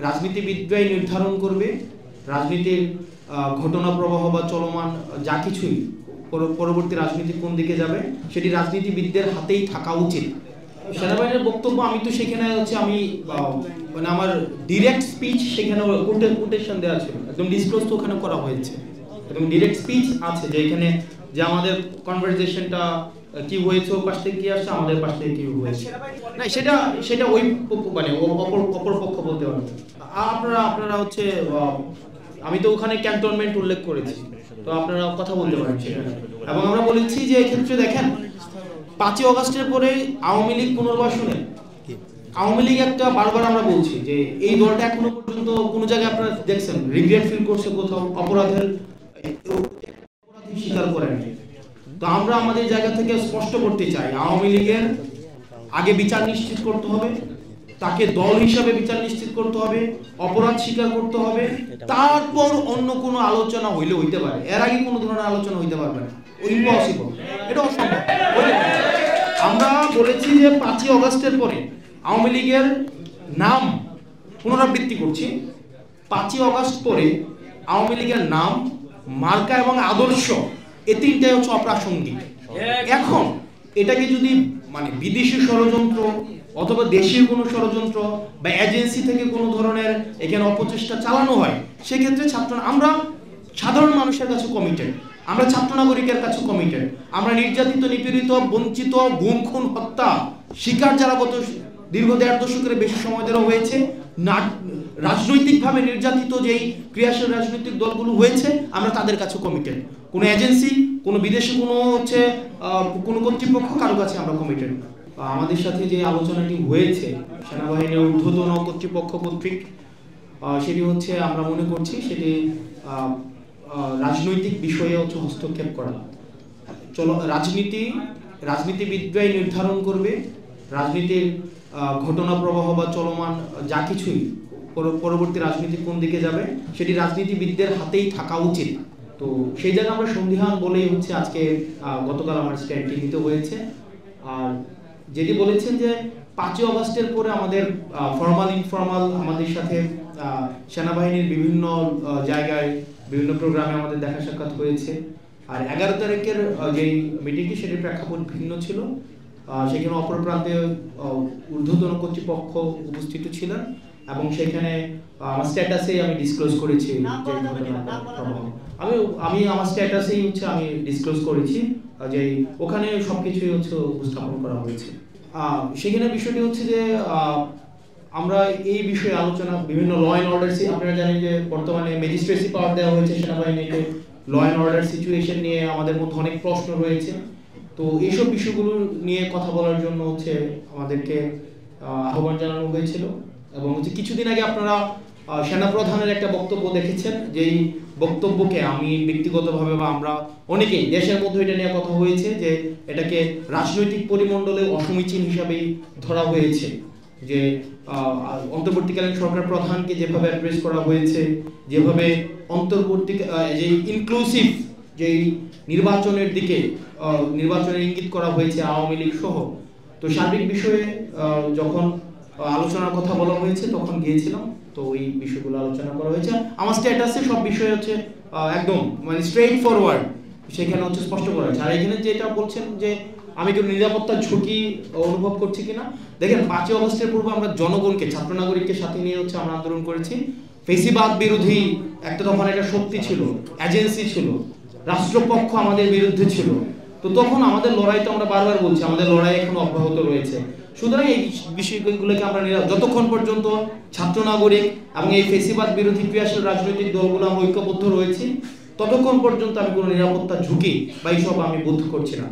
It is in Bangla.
রাজনীতিবিদরাই নির্ধারণ করবে রাজনীতির ঘটনা প্রবাহ বা চলমান যা কিছুই পরবর্তী রাজনীতি কোন দিকে যাবে সেটি রাজনীতিবিদদের হাতেই থাকা উচিত। সেনাবাহিনীর বক্তব্য আমি তো সেখানে হচ্ছে আমি মানে আমার ডিরেক্ট স্পিচ সেখানে কোটেশন দেওয়া ছিল, একদম ডিসক্লোজ তো ওখানে করা হয়েছে, একদম ডিরেক্ট স্পিচ আছে যে এখানে যে আমাদের কনভারসেশনটা কি হয়েছে ওর পাশ থেকে কি আসছে আমাদের পাশ থেকে কি হয়েছে না সেটা ওই মানে অপর পক্ষ বলতে পারবে। আপনারা হচ্ছে আমি তো ওখানে ক্যান্টনমেন্ট উল্লেখ করেছি, তো আপনারা কথা বলতে পারেন সেখানে। এবং আমরা বলেছি যে এক্ষেত্রে দেখেন 5ই অগাস্টের পরে আওয়ামী লীগ পুনর্বাসনে আওয়ামী লীগ একটা বারবার আমরা বলছি যে এই দলটা এখনো পর্যন্ত কোনো জায়গায় আপনারা দেখছেন রিগ্রেট ফিল করছে, কোথাও অপরাধী স্বীকার করেন। তো আমরা আমাদের জায়গা থেকে স্পষ্ট করতে চাই আওয়ামী লীগের আগে বিচার নিশ্চিত করতে হবে, তাকে দল হিসাবে বিচার নিশ্চিত করতে হবে, অপরাধ স্বীকার করতে হবে, তারপর অন্য কোনো আলোচনা হইতে পারে। এর আগে কোনো ধরনের আলোচনা হইতে পারবে না, ইম্পসিবল, এটা অসম্ভব। আমরা বলেছি যে 5ই অগাস্টের পরে আওয়ামী লীগের নাম পুনরাবৃত্তি করছি, 5ই অগাস্ট পরে আওয়ামী লীগের নাম, মার্কা এবং আদর্শ এই তিনটাই হচ্ছে অপ্রাসঙ্গিক। এখন এটাকে যদি মানে বিদেশি ষড়যন্ত্র অথবা দেশীয় কোনো ষড়যন্ত্র বা এজেন্সি থেকে কোনো ধরনের এখানে অপচেষ্টা চালানো হয়, সেক্ষেত্রে আমরা সাধারণ মানুষের কাছে কমিটেড, আমরা ছাত্র নাগরিকের কাছে কমিটেড। আমরা নির্যাতিত, নিপীড়িত, বঞ্চিত, গুম খুন হত্যা শিকার যারা গত দীর্ঘ 1.5 দশকের বেশি সময় ধরে হয়েছে, রাজনৈতিকভাবে নির্যাতিত যেই ক্রিয়াশীল রাজনৈতিক দলগুলো হয়েছে, আমরা তাদের কাছে কমিটেড। কোনো এজেন্সি, কোনো বিদেশি কোনো কোনো কর্তৃপক্ষ কারো কাছে আমরা কমিটেড। আমাদের সাথে যে আলোচনাটি হয়েছে সেনাবাহিনীর ঊর্ধ্বতন কর্তৃপক্ষ কর্তৃক, সেটি হচ্ছে আমরা মনে করছি সেটি রাজনৈতিক বিষয়ে হচ্ছে হস্তক্ষেপ করা। রাজনীতিবিদরাই নির্ধারণ করবে রাজনীতির ঘটনা প্রবাহ বা চলমান যা কিছুই পরবর্তী রাজনীতি কোন দিকে যাবে সেটি রাজনীতিবিদদের হাতেই থাকা উচিত। তো সেই জায়গায় আমরা সন্দিহান বলেই হচ্ছে আজকে গতকাল আমার স্ট্যান্ডটি নিতে হয়েছে। আর যেটি বলেছেন যে 5ই অগাস্টের পরে আমাদের ফর্মাল ইনফর্মাল আমাদের সাথে সেনাবাহিনীর বিভিন্ন জায়গায় বিভিন্ন প্রোগ্রামে আমাদের দেখা সাক্ষাৎ হয়েছে। আর 11 তারিখের যেই মিটিংটি সেটির প্রেক্ষাপট ভিন্ন ছিল, সেখানে অপর প্রান্তে ঊর্ধ্বতন কর্তৃপক্ষ উপস্থিত ছিলেন এবং সেখানে আমার স্ট্যাটাসেই আমি ডিসক্লোজ করেছি আমি আমার স্ট্যাটাসেই হচ্ছে আমি ডিসক্লোজ করেছি যে ওখানে সবকিছুই হচ্ছে উপস্থাপন করা হয়েছে। সেখানে বিষয়টি হচ্ছে যে আমরা এই বিষয়ে আলোচনা বিভিন্ন ল অ্যান্ড অর্ডার, আপনারা জানেন যে বর্তমানে ম্যাজিস্ট্রেসি পাওয়ার দেওয়া হয়েছে সেনাবাহিনীকে, ল অ্যান্ড অর্ডার সিচুয়েশন নিয়ে আমাদের মধ্যে অনেক প্রশ্ন রয়েছে। তো এইসব বিষয়গুলো নিয়ে কথা বলার জন্য হচ্ছে আমাদেরকে আহ্বান জানানো হয়েছিল। এবং হচ্ছে কিছুদিন আগে আপনারা সেনাপ্রধানের একটা বক্তব্য দেখেছেন, যেই বক্তব্যকে আমি ব্যক্তিগতভাবে বা আমরা অনেকেই দেশের মধ্যে এটা নিয়ে কথা হয়েছে যে এটাকে রাজনৈতিক পরিমণ্ডলে অসমীচীন হিসাবেই ধরা হয়েছে। যে অন্তর্বর্তীকালীন সরকার প্রধানকে যেভাবে অ্যাড্রেস করা হয়েছে, যেভাবে অন্তর্বর্তী যে ইনক্লুসিভ যেই নির্বাচনের দিকে নির্বাচনের ইঙ্গিত করা হয়েছে আওয়ামী লীগ সহ, তো সার্বিক বিষয়ে যখন আলোচনার কথা বলা হয়েছে তখন গিয়েছিলাম, তো ওই বিষয়গুলো আলোচনা করা হয়েছে। আমার স্ট্যাটাসে সব বিষয় হচ্ছে একদম মানে স্ট্রেইট ফরওয়ার্ড সেখানে হচ্ছে স্পষ্ট করা হয়েছে। আর এখানে যেটা বলছেন যে আমি কি নিরাপত্তার ঝুঁকি অনুভব করছি কিনা, দেখেন 5ই অগাস্টের পূর্বে আমরা জনগণকে, ছাত্র নাগরিককে সাথে নিয়ে হচ্ছে আমরা আন্দোলন করেছি। ফেসিবাদ বিরোধী একটা তখন একটা শক্তি ছিল, এজেন্সি ছিল, রাষ্ট্রপক্ষ আমাদের বিরুদ্ধে ছিল। তো তখন আমাদের লড়াই তো আমরা বারবার বলছি আমাদের লড়াই এখনো অব্যাহত রয়েছে। সুতরাং এই বিষয়গুলোকে আমরা যতক্ষণ পর্যন্ত ছাত্র নাগরিক এবং এই ফেসিবাদ বিরোধী ক্রিয়াশীল রাজনৈতিক দলগুলো আমরা ঐক্যবদ্ধ রয়েছি, ততক্ষণ পর্যন্ত আমি কোনো নিরাপত্তার ঝুঁকি বা এইসব আমি বোধ করছি না।